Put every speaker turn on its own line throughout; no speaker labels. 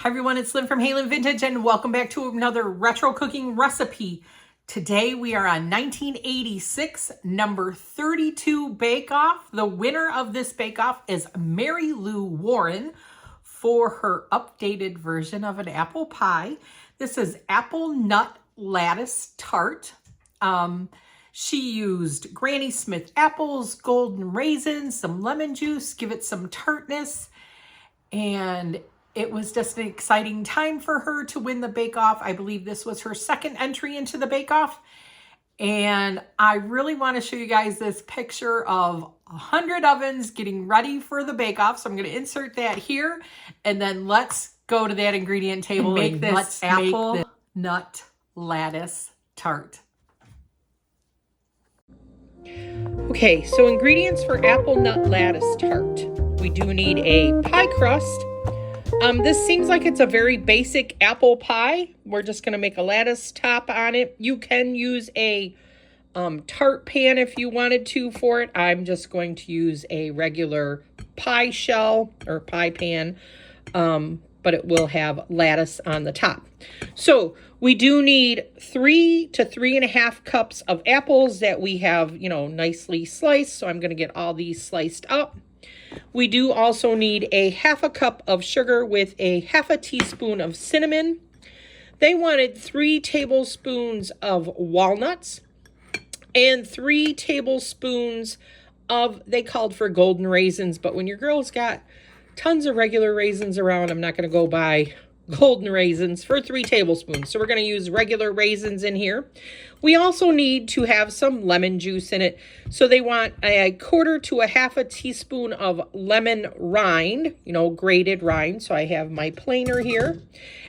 Hi everyone, it's Lynn from Halen Vintage and welcome back to another retro cooking recipe. Today we are on 1986 number 32 Bake Off. The winner of this Bake Off is Mary Lou Warren for her updated version of an apple pie. This is apple nut lattice tart. She used Granny Smith apples, golden raisins, some lemon juice, give it some tartness, and it was just an exciting time for her to win the Bake Off. I believe this was her second entry into the Bake Off. And I really want to show you guys this picture of 100 ovens getting ready for the Bake Off. So I'm going to insert that here. And then let's go to that ingredient table and make this apple nut lattice tart. Okay, so ingredients for apple nut lattice tart. We do need a pie crust. This seems like it's a very basic apple pie. We're just going to make a lattice top on it. You can use a tart pan if you wanted to for it. I'm just going to use a regular pie shell or pie pan, but it will have lattice on the top. So we do need 3 to 3.5 cups of apples that we have, nicely sliced. So I'm going to get all these sliced up. We do also need a 1/2 cup of sugar with a 1/2 teaspoon of cinnamon. They wanted 3 tablespoons of walnuts and 3 tablespoons of, they called for golden raisins, but when your girl's got tons of regular raisins around, I'm not going to go buy golden raisins for 3 tablespoons. So we're going to use regular raisins in here. We also need to have some lemon juice in it. So they want a 1/4 to a 1/2 teaspoon of lemon rind, grated rind. So I have my planer here.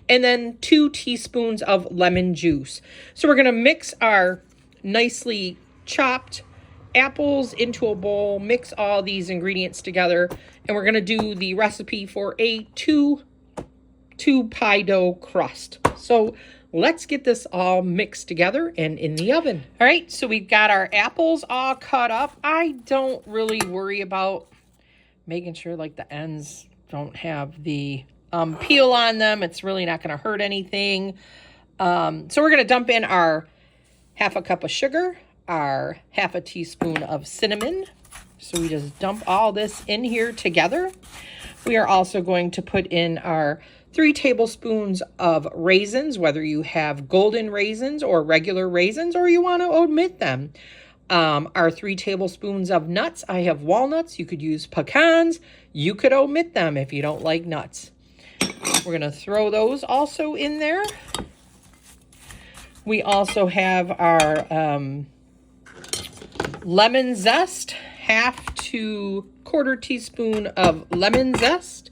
And then 2 teaspoons of lemon juice. So we're going to mix our nicely chopped apples into a bowl, mix all these ingredients together, and we're going to do the recipe for a two pie dough crust. So let's get this all mixed together and in the oven. All right, so we've got our apples all cut up. I don't really worry about making sure like the ends don't have the peel on them. It's really not going to hurt anything. So we're going to dump in our 1/2 cup of sugar, our 1/2 teaspoon of cinnamon. So we just dump all this in here together. We are also going to put in our 3 tablespoons of raisins, whether you have golden raisins or regular raisins, or you want to omit them. Our 3 tablespoons of nuts. I have walnuts. You could use pecans. You could omit them if you don't like nuts. We're going to throw those also in there. We also have our lemon zest, 1/2 to 1/4 teaspoon of lemon zest.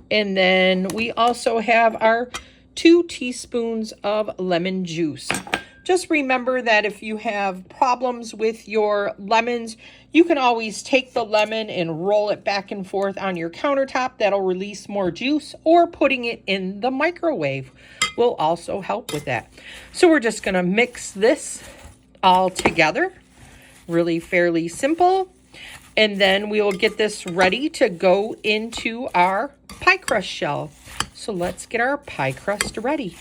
And then we also have our 2 teaspoons of lemon juice. Just remember that if you have problems with your lemons, you can always take the lemon and roll it back and forth on your countertop. That'll release more juice, or putting it in the microwave will also help with that. So we're just going to mix this all together. Really fairly simple. And then we will get this ready to go into our pie crust shell. So let's get our pie crust ready.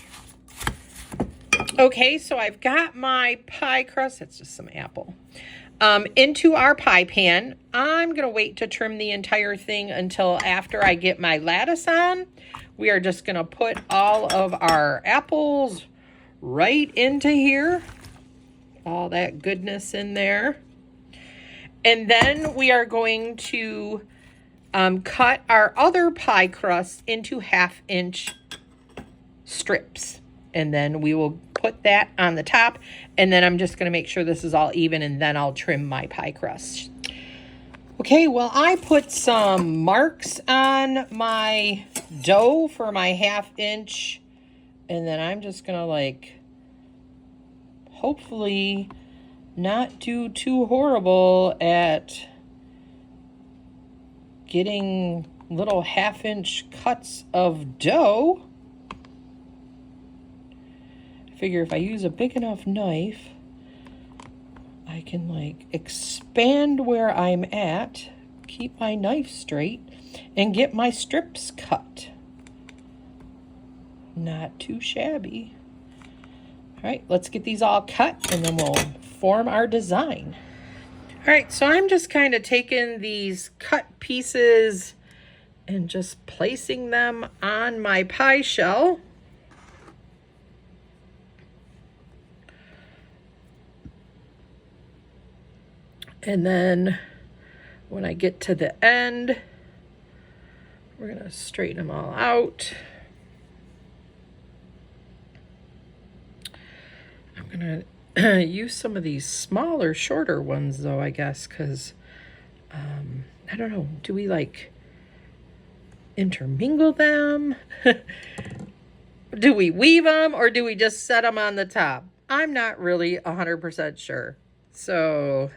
Okay, so I've got my pie crust. That's just some apple. Into our pie pan. I'm going to wait to trim the entire thing until after I get my lattice on. We are just going to put all of our apples right into here. All that goodness in there. And then we are going to cut our other pie crust into 1/2-inch strips. And then we will put that on the top. And then I'm just going to make sure this is all even, and then I'll trim my pie crust. Okay, well, I put some marks on my dough for my 1/2-inch. And then I'm just going to hopefully not do too horrible at getting little 1/2-inch cuts of dough. I figure if I use a big enough knife, I can expand where I'm at, keep my knife straight, and get my strips cut. Not too shabby. All right, let's get these all cut and then we'll form our design. All right, so I'm just kind of taking these cut pieces and just placing them on my pie shell. And then when I get to the end, we're gonna straighten them all out. I'm gonna use some of these smaller, shorter ones though, I guess, because I don't know, do we like intermingle them? Do we weave them or do we just set them on the top? I'm not really 100% sure. So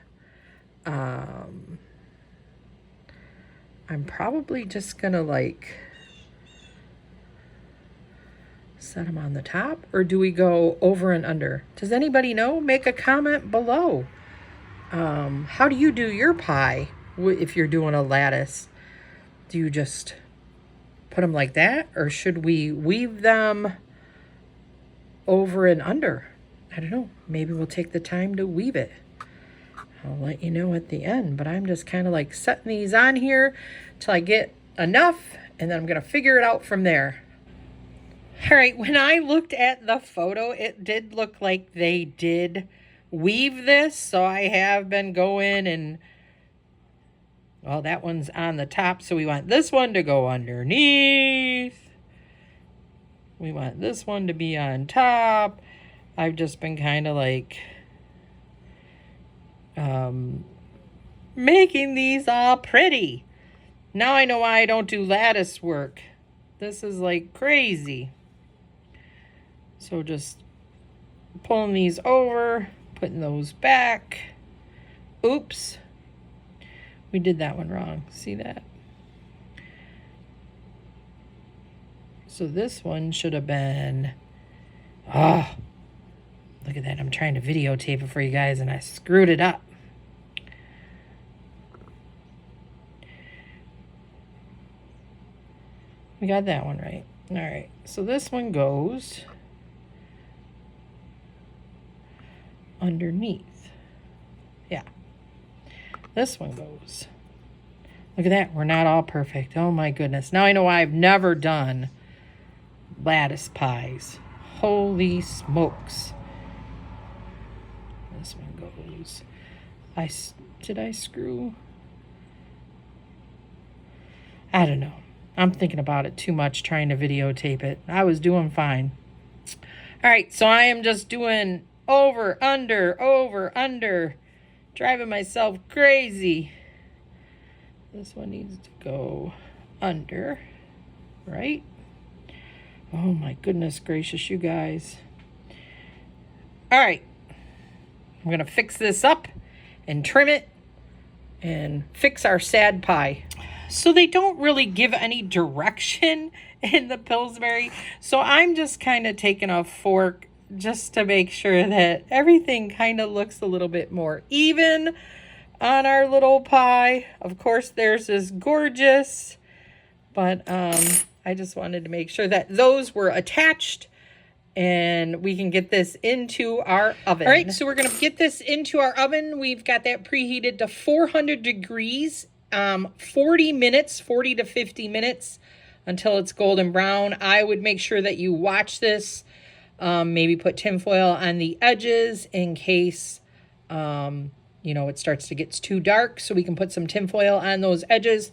I'm probably just gonna like set them on the top, or do we go over and under? Does anybody know? Make a comment below. How do you do your pie if you're doing a lattice? Do you just put them like that, or should we weave them over and under? I don't know. Maybe we'll take the time to weave it. I'll let you know at the end, but I'm just kind of like setting these on here till I get enough, and then I'm going to figure it out from there. All right, when I looked at the photo, it did look like they did weave this, so I have been going and, well, that one's on the top, so we want this one to go underneath. We want this one to be on top. I've just been kind of like making these all pretty. Now I know why I don't do lattice work. This is like crazy. So just pulling these over, putting those back. Oops. We did that one wrong. See that? So this one should have been, oh, look at that. I'm trying to videotape it for you guys and I screwed it up. We got that one right. All right, so this one goes underneath. Yeah, this one goes. Look at that, we're not all perfect. Oh my goodness. Now I know why I've never done lattice pies. Holy smokes. This one goes. Did I screw? I don't know. I'm thinking about it too much trying to videotape it. I was doing fine. All right, so I am just doing over, under, driving myself crazy. This one needs to go under, right? Oh my goodness gracious, you guys. All right, I'm gonna fix this up and trim it and fix our sad pie. So they don't really give any direction in the Pillsbury. So I'm just kind of taking a fork just to make sure that everything kind of looks a little bit more even on our little pie. Of course, theirs is gorgeous, but I just wanted to make sure that those were attached and we can get this into our oven. All right, so we're gonna get this into our oven. We've got that preheated to 400 degrees. 40 minutes, 40 to 50 minutes until it's golden brown. I would make sure that you watch this. Maybe put tinfoil on the edges in case, you know, it starts to get too dark, so we can put some tinfoil on those edges.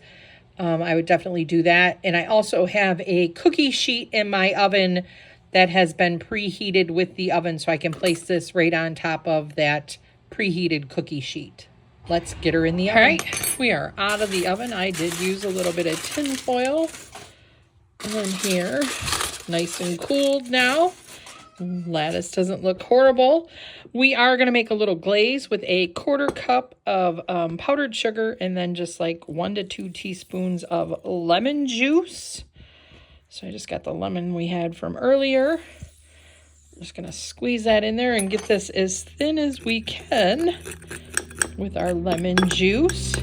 I would definitely do that. And I also have a cookie sheet in my oven that has been preheated with the oven, so I can place this right on top of that preheated cookie sheet. Let's get her in the oven. All right, we are out of the oven. I did use a little bit of tin foil in here. Nice and cooled now. Lattice doesn't look horrible. We are going to make a little glaze with a 1/4 cup of powdered sugar and then just like 1 to 2 teaspoons of lemon juice. So I just got the lemon we had from earlier. I'm just going to squeeze that in there and get this as thin as we can with our lemon juice.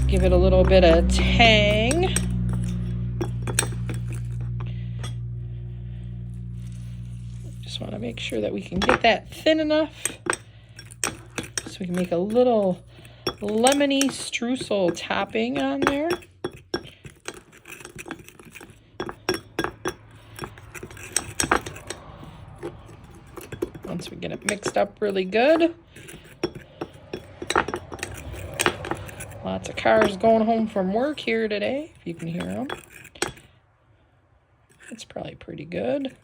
Give it a little bit of tang. Just want to make sure that we can get that thin enough so we can make a little lemony streusel topping on there. Once we get it mixed up really good. Lots of cars going home from work here today, if you can hear them. It's probably pretty good.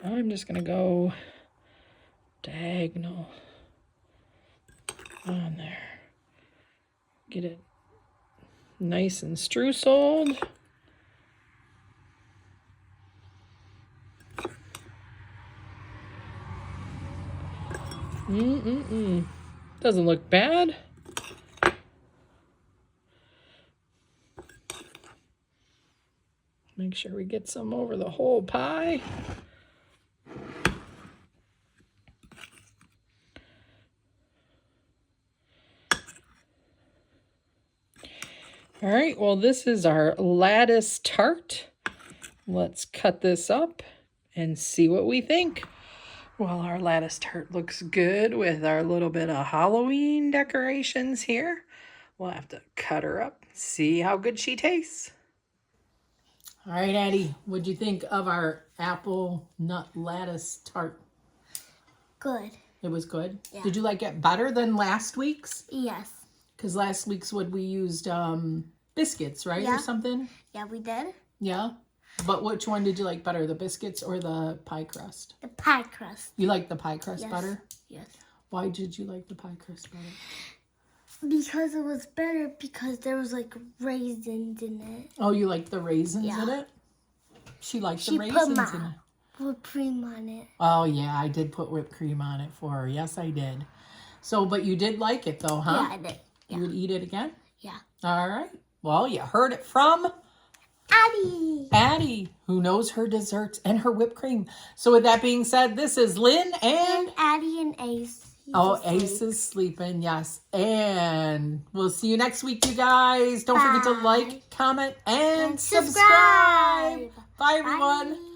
I'm just going to go diagonal on there. Get it nice and streuseled. Doesn't look bad. Make sure we get some over the whole pie. All right, well, this is our lattice tart. Let's cut this up and see what we think. Well, our lattice tart looks good with our little bit of Halloween decorations here. We'll have to cut her up, see how good she tastes. All right, Addie, what'd you think of our apple nut lattice tart?
Good.
It was good?
Yeah.
Did you like it better than last week's?
Yes.
Because last week's we used biscuits, right?
Yeah.
Or something?
Yeah, we did.
Yeah? But which one did you like better, the biscuits or the pie crust?
The pie crust.
You like the pie crust better?
Yes.
Why did you like the pie crust better?
Because it was better because there was like raisins in it.
Oh, you like the raisins in it? She liked the raisins in it.
Whipped cream on it.
Oh, yeah, I did put whipped cream on it for her. Yes, I did. So, but you did like it though, huh?
Yeah, I did. Yeah.
You would eat it again?
Yeah.
All right. Well, you heard it from Addie, who knows her desserts and her whipped cream. So with that being said, this is Lynn and
Addie and Ace.
Ace is sleeping, yes. And we'll see you next week, you guys. Don't forget to like, comment, and subscribe. Bye, everyone.
Bye.